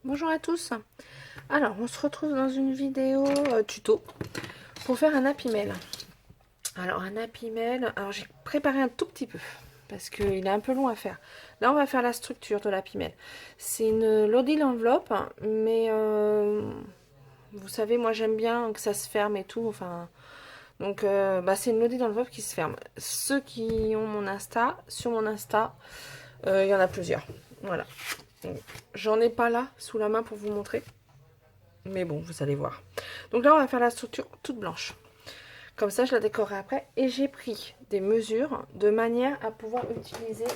Bonjour à tous. Alors, on se retrouve dans une vidéo tuto pour faire un Happy Mail. Alors, un Happy Mail, alors j'ai préparé un tout petit peu parce qu'il est un peu long à faire. Là, on va faire la structure de l'Happy Mail. C'est une loading enveloppe, mais vous savez, moi j'aime bien que ça se ferme et tout. Enfin, donc, c'est une loading enveloppe qui se ferme. Ceux qui ont mon Insta, sur mon Insta, il y en a plusieurs. Voilà. J'en ai pas là sous la main pour vous montrer. Mais bon, vous allez voir. Donc là, on va faire la structure toute blanche. Comme ça, je la décorerai après. Et j'ai pris des mesures de manière à pouvoir utiliser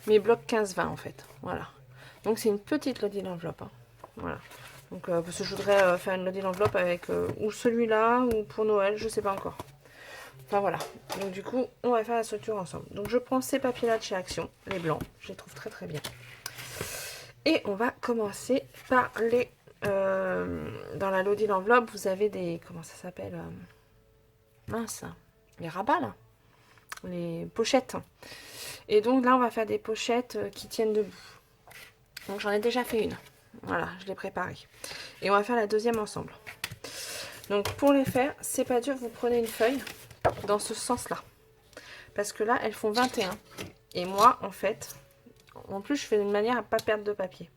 mes blocs 15-20 en fait. Voilà. Donc c'est une petite loading enveloppe. Hein. Voilà. Donc parce que je voudrais faire une loading enveloppe avec ou celui-là ou pour Noël, je sais pas encore. Enfin voilà. Donc du coup, on va faire la structure ensemble. Donc je prends ces papiers-là de chez Action, les blancs. Je les trouve très très bien. Et on va commencer par les... dans la loading enveloppe, vous avez des... Comment ça s'appelle mince. Les rabats, là. Les pochettes. Et donc là, on va faire des pochettes qui tiennent debout. Donc j'en ai déjà fait une. Voilà, je l'ai préparée. Et on va faire la deuxième ensemble. Donc pour les faire, c'est pas dur, vous prenez une feuille dans ce sens-là. Parce que là, elles font 21. Et moi, en fait, en plus, je fais d'une manière à ne pas perdre de papier.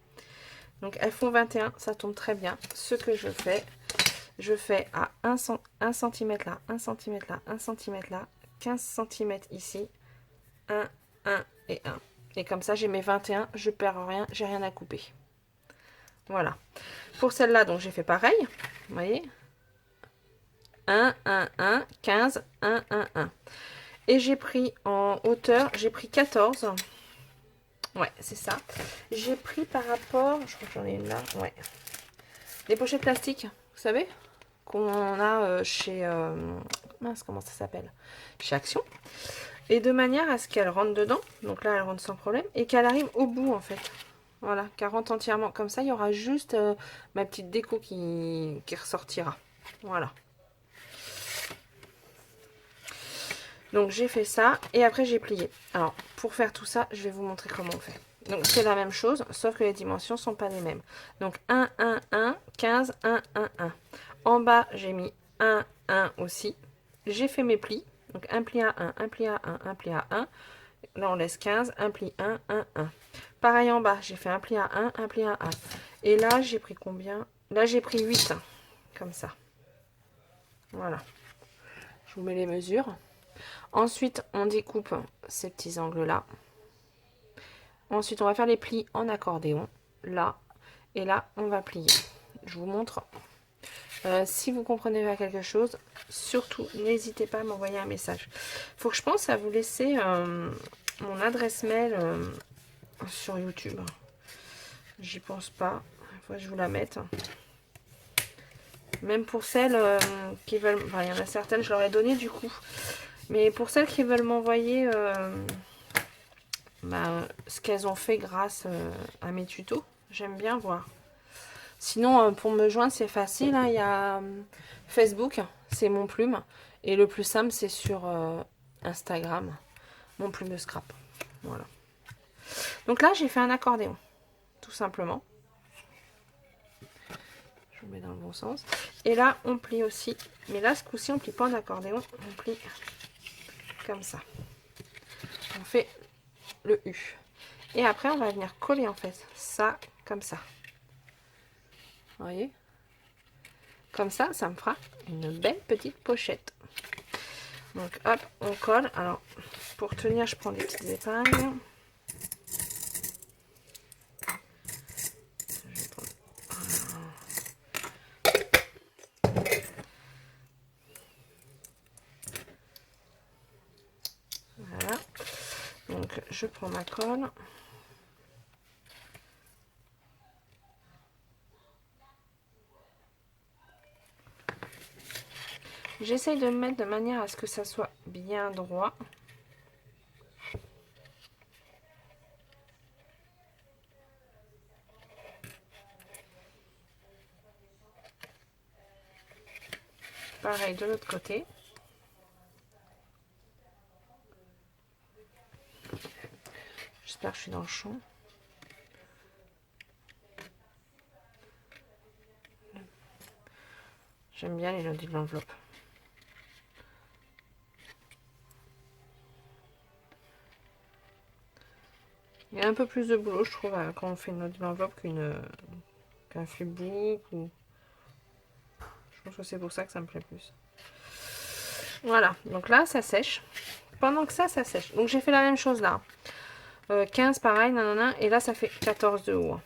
Donc elles font 21, ça tombe très bien. Ce que je fais à 1 cm là, 1 cm là, 1 cm là, 15 cm ici, 1, 1 et 1. Et comme ça, j'ai mes 21, je perds rien, j'ai rien à couper. Voilà. Pour celle-là, donc j'ai fait pareil. Vous voyez 1, 1, 1, 15, 1, 1, 1. Et j'ai pris en hauteur, j'ai pris 14. Ouais, c'est ça. J'ai pris par rapport, je crois que j'en ai une là, ouais. Les pochettes plastiques, vous savez qu'on a chez... mince, comment ça s'appelle Chez Action. Et de manière à ce qu'elle rentre dedans. Donc là, elle rentre sans problème. Et qu'elle arrive au bout, en fait. Voilà, qu'elle rentre entièrement. Comme ça, il y aura juste ma petite déco qui ressortira. Voilà. Donc j'ai fait ça. Et après, j'ai plié. Alors, pour faire tout ça, je vais vous montrer comment on fait. Donc c'est la même chose, sauf que les dimensions ne sont pas les mêmes. Donc 1, 1, 1, 15, 1, 1, 1. En bas, j'ai mis 1, 1 aussi. J'ai fait mes plis. Donc un pli à 1, un pli à 1, un pli à 1. Là, on laisse 15, un pli 1, 1, 1. Pareil en bas, j'ai fait un pli à 1, un pli à 1. Et là, j'ai pris combien? Là, j'ai pris 8, comme ça. Voilà. Je vous mets les mesures. Ensuite, on découpe ces petits angles-là. Ensuite, on va faire les plis en accordéon. Là, et là, on va plier. Je vous montre. Si vous comprenez pas quelque chose, surtout, n'hésitez pas à m'envoyer un message. Il faut que je pense à vous laisser mon adresse mail sur YouTube. J'y pense pas. Il faut que je vous la mette. Même pour celles qui veulent... Enfin, il y en a certaines, je leur ai donné du coup. Mais pour celles qui veulent m'envoyer ce qu'elles ont fait grâce à mes tutos, j'aime bien voir. Sinon, pour me joindre, c'est facile. Hein. Il y a Facebook, c'est Mon Plume. Et le plus simple, c'est sur Instagram, Mon Plume de Scrap. Voilà. Donc là, j'ai fait un accordéon, tout simplement. Je vous mets dans le bon sens. Et là, on plie aussi. Mais là, ce coup-ci, on ne plie pas en accordéon. On plie comme ça. On fait le U. Et après, on va venir coller, en fait, ça, comme ça. Vous voyez? Comme ça, ça me fera une belle petite pochette. Donc, hop, on colle. Alors, pour tenir, je prends des petites épingles. Voilà. Donc, je prends ma colle. J'essaye de me mettre de manière à ce que ça soit bien droit. Pareil de l'autre côté. J'espère que je suis dans le champ. J'aime bien les nodus de l'enveloppe. Il y a un peu plus de boulot, je trouve, quand on fait une nodule d'enveloppe qu'un flipbook. Ou... Je pense que c'est pour ça que ça me plaît plus. Voilà, donc là, ça sèche. Pendant que ça sèche. Donc j'ai fait la même chose là. 15 pareil, nanana, et là ça fait 14 de haut.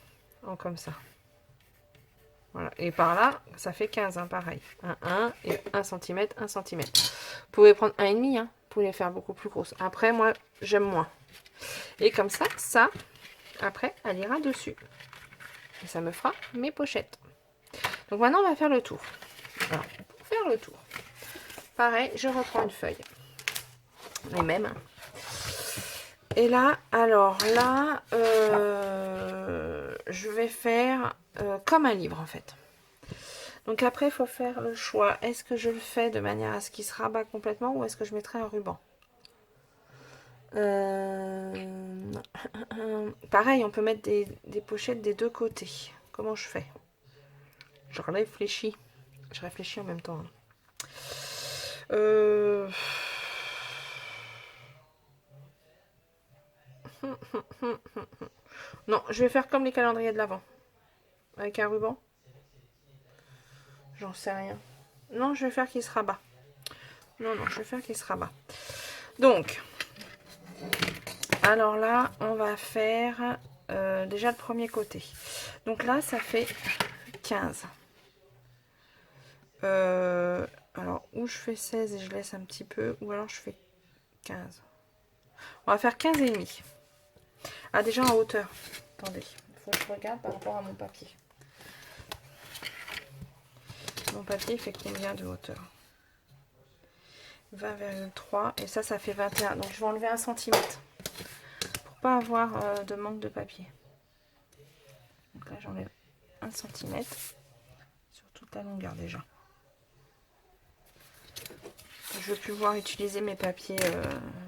Hein, comme ça. Voilà, et par là, ça fait 15, hein, pareil. 1 et 1 cm, 1 cm. Vous pouvez prendre 1,5, hein, vous pouvez les faire beaucoup plus grosses. Après, moi, j'aime moins. Et comme ça, après, elle ira dessus. Et ça me fera mes pochettes. Donc maintenant, on va faire le tour. Alors, pour faire le tour, pareil, je reprends une feuille. Les mêmes. Hein. Et là, alors là, je vais faire comme un livre en fait. Donc après, il faut faire le choix. Est-ce que je le fais de manière à ce qu'il se rabat complètement ou est-ce que je mettrai un ruban? Pareil, on peut mettre des pochettes des deux côtés. Comment je fais? Je réfléchis. Je réfléchis en même temps. Non, je vais faire comme les calendriers de l'Avent. Avec un ruban. J'en sais rien. Non, je vais faire qu'il se rabat. Non, je vais faire qu'il se rabat. Donc, alors là, on va faire déjà le premier côté. Donc là, ça fait 15. Alors, ou je fais 16 et je laisse un petit peu, ou alors je fais 15. On va faire 15 et demi. Ah, déjà en hauteur. Attendez, il faut que je regarde par rapport à mon papier. Mon papier, il fait combien de hauteur? 20,3 et ça fait 21. Donc, je vais enlever 1 cm pour pas avoir de manque de papier. Donc là, j'enlève 1 cm sur toute la longueur déjà. Je vais pouvoir utiliser mes papiers,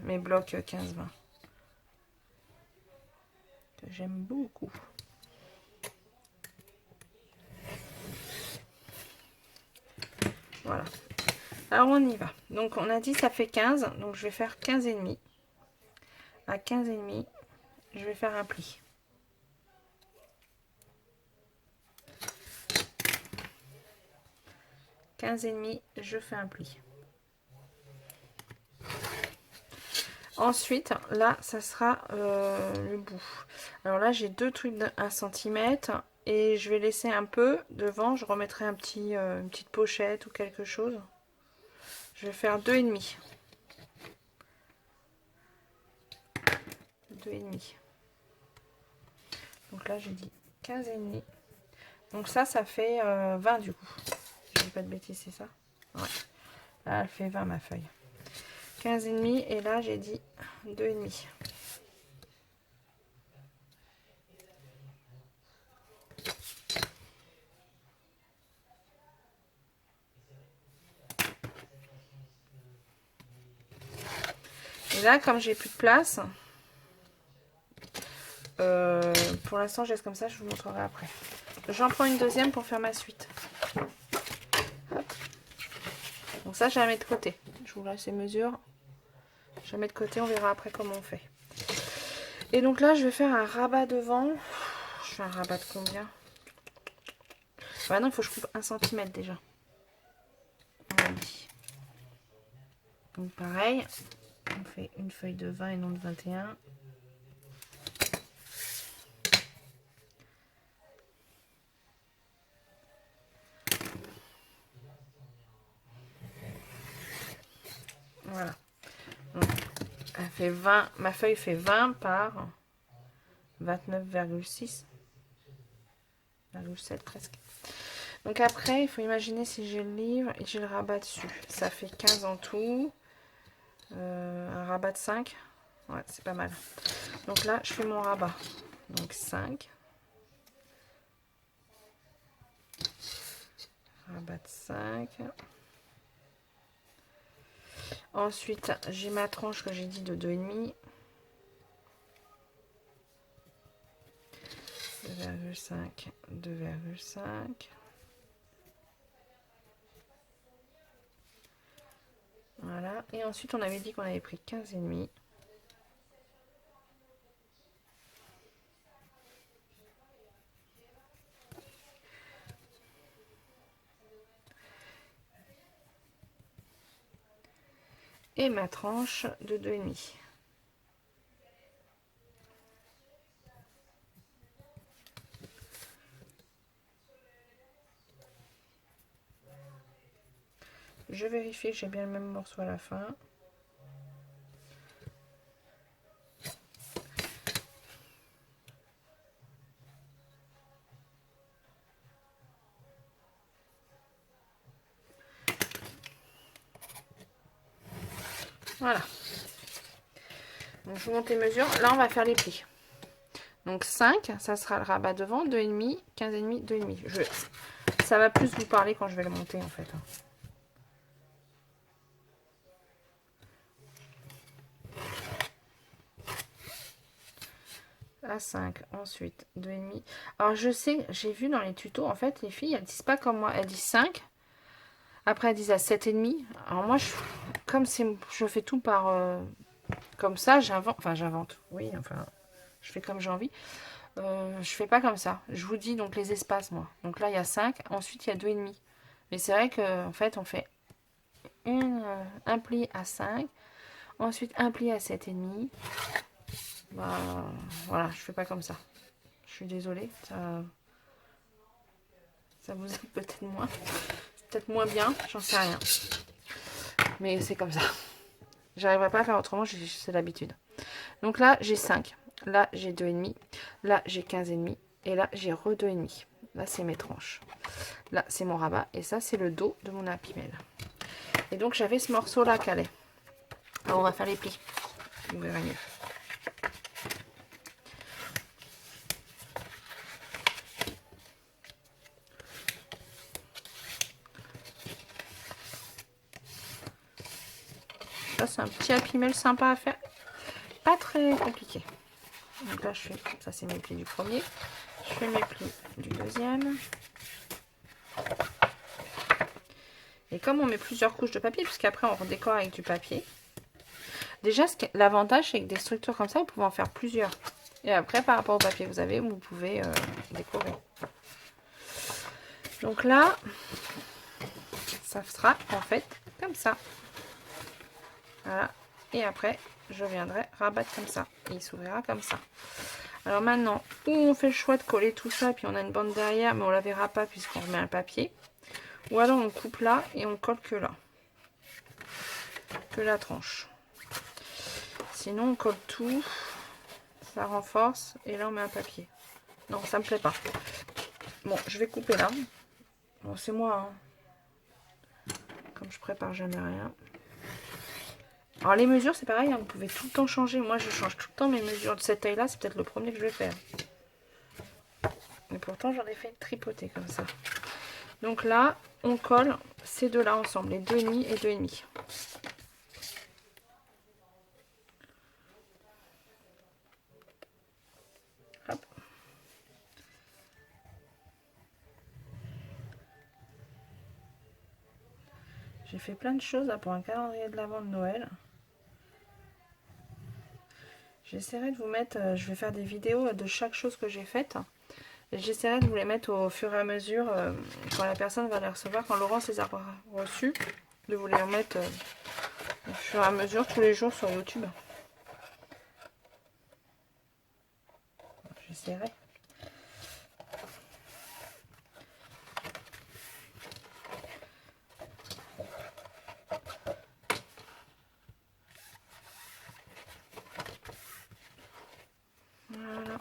mes blocs 15-20. Que j'aime beaucoup. Voilà. Alors on y va. Donc on a dit ça fait 15. Donc je vais faire 15 et demi. À 15 et demi, je vais faire un pli. Et demi, je fais un pli. Ensuite, là, ça sera le bout. Alors là, j'ai deux trucs de 1 cm et je vais laisser un peu devant. Je remettrai une petite pochette ou quelque chose. Je vais faire 2,5. 2,5. Donc là, j'ai dit 15 et demi. Donc ça fait 20 du coup. Je dis pas de bêtises, c'est ça? Ouais. Là, elle fait 20 ma feuille. 15 et demi et là, j'ai dit 2,5. Et là, comme j'ai plus de place, pour l'instant, je laisse comme ça, je vous montrerai après. J'en prends une deuxième pour faire ma suite. Hop. Donc ça, je la mets de côté. Je vous laisse les mesures. Je la mets de côté, on verra après comment on fait. Et donc là, je vais faire un rabat devant. Je fais un rabat de combien? Bah non, il faut que je coupe 1 cm déjà. Donc pareil, on fait une feuille de 20 et non de 21. Voilà. Donc, elle fait 20, ma feuille fait 20 par 29,6. 7 presque. Donc après, il faut imaginer si j'ai le livre et j'ai le rabat dessus. Ça fait 15 en tout. Un rabat de 5. Ouais, c'est pas mal. Donc là, je fais mon rabat. Donc 5. Rabat de 5. Ensuite, j'ai ma tranche que j'ai dit de 2,5. 2,5, 2,5. Voilà. Et ensuite, on avait dit qu'on avait pris 15,5. Et ma tranche de 2,5. Je vérifie que j'ai bien le même morceau à la fin. Voilà. Donc je vous montre les mesures. Là, on va faire les plis. Donc 5, ça sera le rabat devant, 2,5, 15,5, 2,5. Ça va plus vous parler quand je vais le monter en fait. À 5, ensuite 2,5. Alors je sais, j'ai vu dans les tutos, en fait, les filles, elles disent pas comme moi, elles disent 5. Après, elles disent à 7,5. Alors moi, comme je fais tout par... comme ça, j'invente. Enfin, j'invente. Oui, enfin, je fais comme j'ai envie. Je fais pas comme ça. Je vous dis donc les espaces, moi. Donc là, il y a 5. Ensuite, il y a 2,5. Mais c'est vrai qu'en fait, on fait un pli à 5. Ensuite, un pli à 7,5. Bah, voilà, je fais pas comme ça. Je suis désolée. Ça vous aide peut-être moins. Peut-être moins bien, j'en sais rien. Mais c'est comme ça. J'arriverai pas à faire autrement, c'est l'habitude. Donc là, j'ai 5. Là, j'ai 2,5. Là, j'ai 15,5. Et là, j'ai re 2,5. Là, c'est mes tranches. Là, c'est mon rabat. Et ça, c'est le dos de mon Happy Mail. Et donc, j'avais ce morceau-là calé. Alors, on va faire les plis. Vous verrez mieux. Ça, c'est un petit Happy Mail sympa à faire. Pas très compliqué. Donc là, je fais... Ça, c'est mes plis du premier. Je fais mes plis du deuxième. Et comme on met plusieurs couches de papier, puisqu'après on redécore avec du papier, déjà l'avantage c'est que des structures comme ça, vous pouvez en faire plusieurs. Et après, par rapport au papier que vous avez, vous pouvez décorer. Donc là, ça sera en fait comme ça. Voilà. Et après, je viendrai rabattre comme ça. Et il s'ouvrira comme ça. Alors maintenant, où on fait le choix de coller tout ça, puis on a une bande derrière, mais on la verra pas puisqu'on remet un papier. Ou alors on coupe là et on colle que là. Que la tranche. Sinon on colle tout. Ça renforce. Et là on met un papier. Non, ça me plaît pas. Bon, je vais couper là. Bon, c'est moi. Hein. Comme je prépare jamais rien. Alors les mesures c'est pareil. Hein, vous pouvez tout le temps changer. Moi je change tout le temps mes mesures de cette taille là. C'est peut-être le premier que je vais faire. Mais pourtant j'en ai fait tripoter comme ça. Donc là, on colle ces deux-là ensemble, les 2,5 et 2,5. Hop. J'ai fait plein de choses là, pour un calendrier de l'Avent de Noël. J'essaierai de vous mettre, je vais faire des vidéos de chaque chose que j'ai faite. J'essaierai de vous les mettre au fur et à mesure, quand la personne va les recevoir, quand Laurence les a reçus, de vous les remettre au fur et à mesure tous les jours sur YouTube. J'essaierai. Voilà.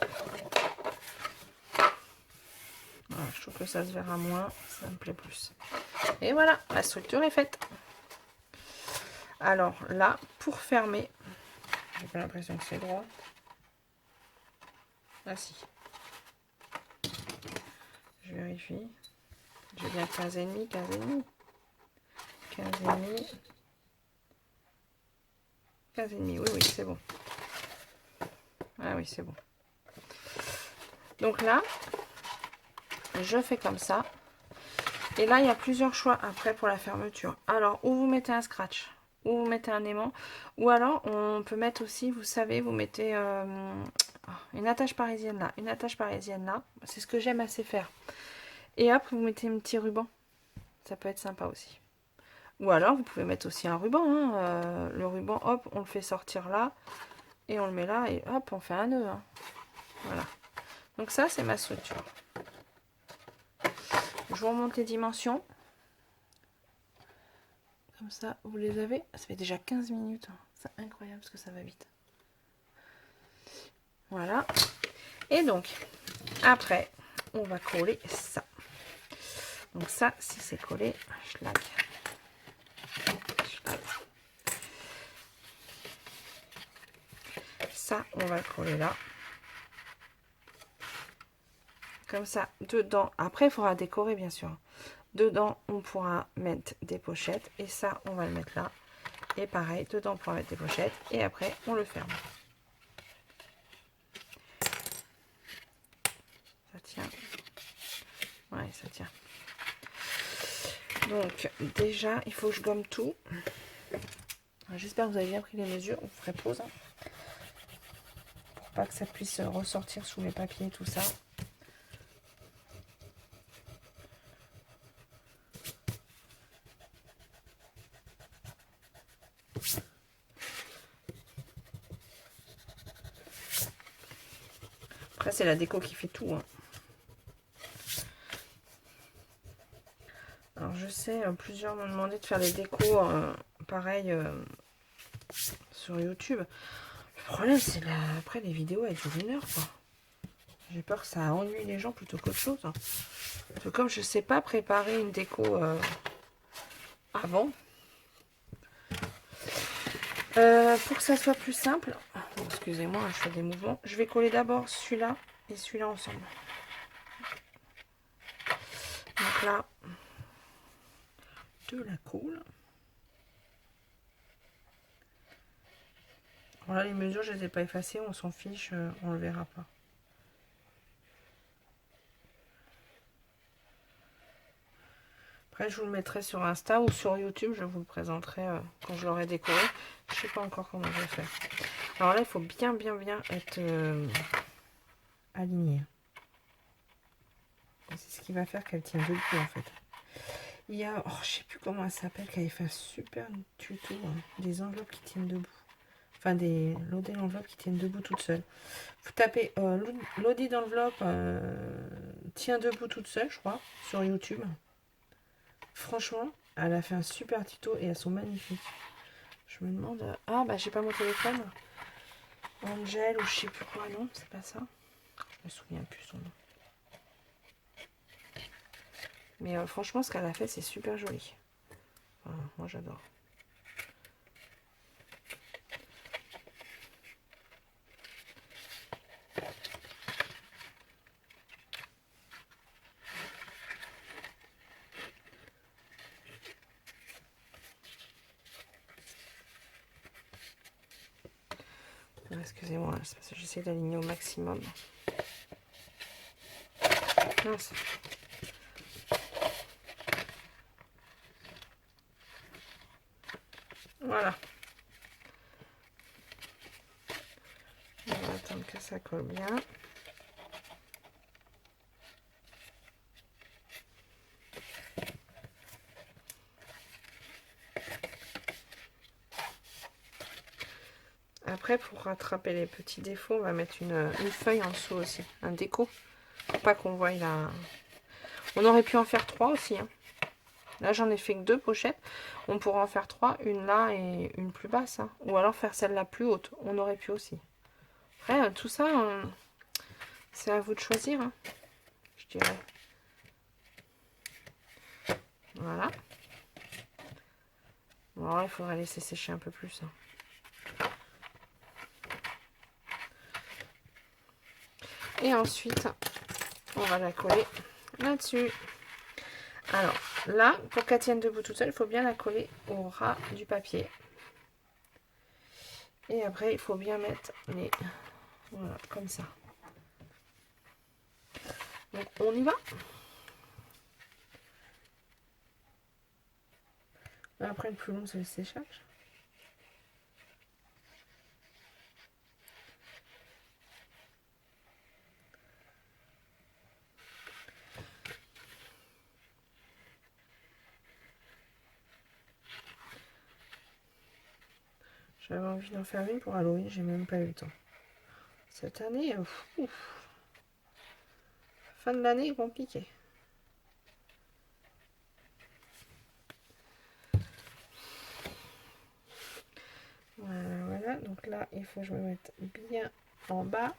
Voilà, je trouve que ça se verra moins, ça me plaît plus. Et voilà, la structure est faite. Alors là, pour fermer, j'ai pas l'impression que c'est droit. Ah si. Je vérifie. J'ai bien 15,5, 15,5. 15,5. 15,5, oui, oui, c'est bon. Ah oui, c'est bon. Donc là, je fais comme ça. Et là, il y a plusieurs choix après pour la fermeture. Alors, où vous mettez un scratch. ou vous mettez un aimant, ou alors on peut mettre aussi, vous savez, vous mettez une attache parisienne là, une attache parisienne là, c'est ce que j'aime assez faire. Et hop, vous mettez un petit ruban, ça peut être sympa aussi. Ou alors vous pouvez mettre aussi un ruban, hein. Le ruban, hop, on le fait sortir là, et on le met là, et hop, on fait un nœud. Hein. Voilà. Donc ça, c'est ma structure. Je vous remonte les dimensions. Comme ça, vous les avez. Ça fait déjà 15 minutes. Hein. C'est incroyable parce que ça va vite. Voilà. Et donc, après, on va coller ça. Donc ça, si c'est collé, schlag. Ça, on va le coller là. Comme ça, dedans. Après, il faudra décorer, bien sûr. Dedans, on pourra mettre des pochettes. Et ça, on va le mettre là. Et pareil, dedans, on pourra mettre des pochettes. Et après, on le ferme. Ça tient. Ouais, ça tient. Donc, déjà, il faut que je gomme tout. J'espère que vous avez bien pris les mesures. On ferait pause. Hein, pour pas que ça puisse ressortir sous les papiers et tout ça. Après, c'est la déco qui fait tout. Hein. Alors, je sais, plusieurs m'ont demandé de faire des décos pareil sur YouTube. Le problème, c'est après, les vidéos, elles durent 1 heure, quoi. J'ai peur que ça ennuie les gens plutôt qu'autre chose. Hein. Parce que comme je sais pas préparer une déco avant, pour que ça soit plus simple, excusez-moi, je fais des mouvements, je vais coller d'abord celui-là et celui-là ensemble. Donc là, de la colle. Voilà, les mesures, je les ai pas effacées, on s'en fiche, on le verra pas. Après, je vous le mettrai sur Insta ou sur YouTube, je vous le présenterai quand je l'aurai décoré. Je sais pas encore comment je vais faire. Alors là, il faut bien être aligné. C'est ce qui va faire qu'elle tient debout en fait. Il y a, oh, je sais plus comment elle s'appelle, qui avait fait un super tuto, hein, des enveloppes qui tiennent debout. Enfin, des loadés d'enveloppes qui tiennent debout toutes seules. Vous tapez loadé d'enveloppe tient debout toute seule, je crois, sur YouTube. Franchement, elle a fait un super tuto et elles sont magnifiques. Je me demande... Ah, bah j'ai pas mon téléphone. Angel ou je sais plus quoi, non, c'est pas ça. Je me souviens plus son nom. Mais franchement, ce qu'elle a fait, c'est super joli. Enfin, moi, j'adore. Excusez-moi, c'est parce que j'essaie d'aligner au maximum. Mince. Voilà. On va attendre que ça colle bien. Après, pour rattraper les petits défauts, on va mettre une feuille en dessous aussi, un déco. Pour pas qu'on voie la... On aurait pu en faire 3 aussi. Hein. Là, j'en ai fait que 2 pochettes. On pourrait en faire 3, une là et une plus basse. Hein. Ou alors faire celle-là plus haute. On aurait pu aussi. Après, tout ça, c'est à vous de choisir. Hein, je dirais. Voilà. Bon, alors, il faudrait laisser sécher un peu plus. Hein. Et ensuite, on va la coller là-dessus. Alors, là, pour qu'elle tienne debout toute seule, il faut bien la coller au ras du papier. Et après, il faut bien mettre les... Voilà, comme ça. Donc, on y va. Là, après, le plus long, c'est le séchage. J'avais envie d'en faire une pour Halloween, j'ai même pas eu le temps. Cette année, fin de l'année est compliquée. Voilà, voilà. Donc là, il faut que je me mette bien en bas.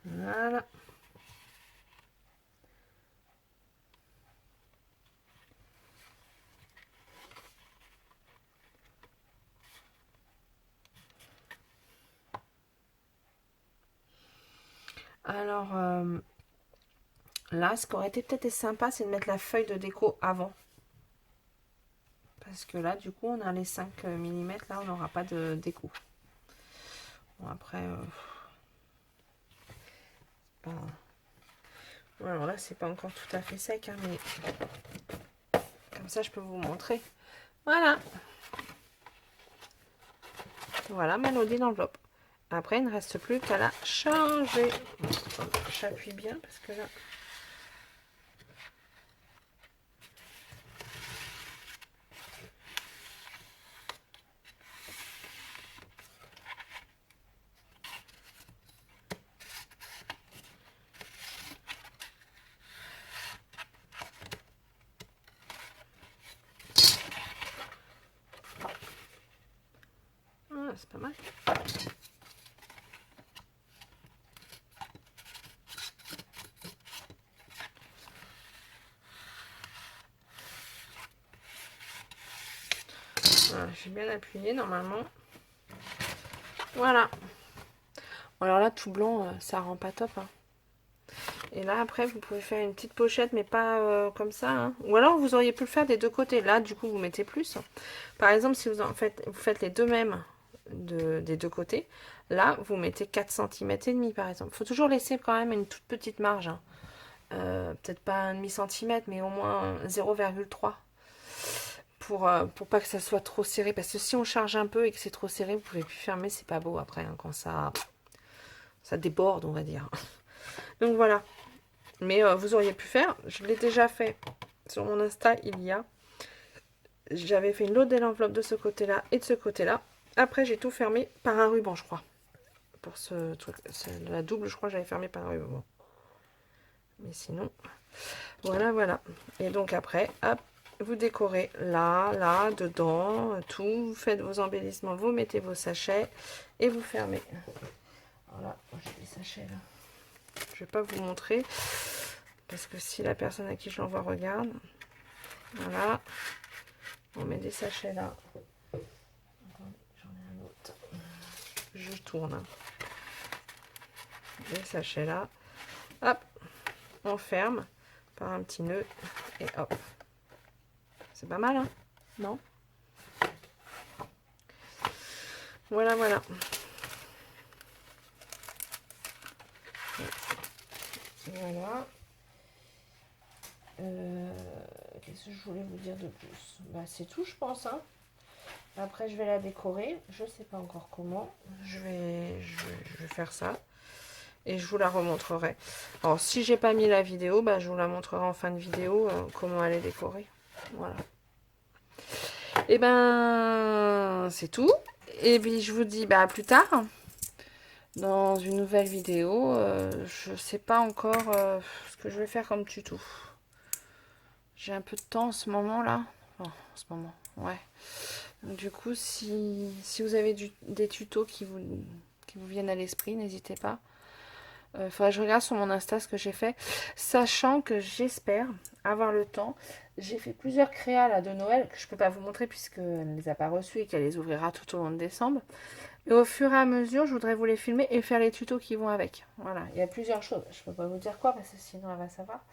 Voilà. Alors, là, ce qui aurait été peut-être sympa, c'est de mettre la feuille de déco avant. Parce que là, du coup, on a les 5 mm. Là, on n'aura pas de déco. Bon, après... pas... Bon, alors là, c'est pas encore tout à fait sec, hein, mais... Comme ça, je peux vous montrer. Voilà. Voilà ma Lodi d'enveloppe. Après, il ne reste plus qu'à la changer. J'appuie bien parce que là... Ah, c'est pas mal. Voilà, j'ai bien appuyé normalement. Voilà. Alors là, tout blanc, ça rend pas top. Hein. Et là, après, vous pouvez faire une petite pochette, mais pas comme ça. Hein. Ou alors, vous auriez pu le faire des deux côtés. Là, du coup, vous mettez plus. Par exemple, si vous faites les deux mêmes des deux côtés, là, vous mettez 4 cm et demi, par exemple. Il faut toujours laisser quand même une toute petite marge. Hein. Peut-être pas un demi-centimètre, mais au moins 0,3. Pour pas que ça soit trop serré. Parce que si on charge un peu et que c'est trop serré, vous pouvez plus fermer. C'est pas beau après, hein, quand ça déborde, on va dire. Donc voilà. Mais vous auriez pu faire, je l'ai déjà fait sur mon Insta j'avais fait une load de l'enveloppe de ce côté-là et de ce côté-là. Après, j'ai tout fermé par un ruban, je crois. Pour ce truc, la double, je crois que j'avais fermé par un ruban. Mais sinon, voilà, voilà. Et donc après, hop, vous décorez là, là, dedans, tout. Vous faites vos embellissements, vous mettez vos sachets et vous fermez. Voilà, j'ai les sachets là. Je vais pas vous montrer parce que si la personne à qui je l'envoie regarde, voilà, on met des sachets là. J'en ai un autre. Je tourne. Des sachets là. Hop, on ferme par un petit nœud et hop. C'est pas mal, hein? Non? Voilà, voilà. Voilà. Qu'est-ce que je voulais vous dire de plus? Bah, c'est tout, je pense. Hein. Après, je vais la décorer. Je sais pas encore comment. Je vais faire ça. Et je vous la remontrerai. Alors, si j'ai pas mis la vidéo, bah, je vous la montrerai en fin de vidéo comment elle est décorée. Voilà. Et ben, c'est tout. Et puis, je vous dis bah, à plus tard. Dans une nouvelle vidéo. Je sais pas encore ce que je vais faire comme tuto. J'ai un peu de temps en ce moment là. Enfin, en ce moment, ouais. Donc, du coup, si vous avez des tutos qui vous viennent à l'esprit, n'hésitez pas. Il faudrait que je regarde sur mon Insta ce que j'ai fait. Sachant que j'espère avoir le temps. J'ai fait plusieurs créas là, de Noël que je ne peux pas vous montrer puisqu'elle ne les a pas reçues et qu'elle les ouvrira tout au long de décembre. Et au fur et à mesure, je voudrais vous les filmer et faire les tutos qui vont avec. Voilà, il y a plusieurs choses. Je ne peux pas vous dire quoi parce que sinon elle va savoir.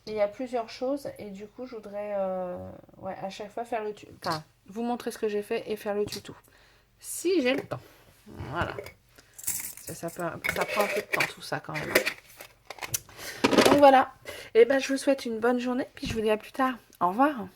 Mais il y a plusieurs choses et du coup, je voudrais ouais, à chaque fois faire le tuto. Enfin, vous montrer ce que j'ai fait et faire le tuto. Si j'ai le temps. Voilà. Ça prend un peu de temps tout ça quand même. Donc voilà. Et ben je vous souhaite une bonne journée. Puis je vous dis à plus tard. Au revoir.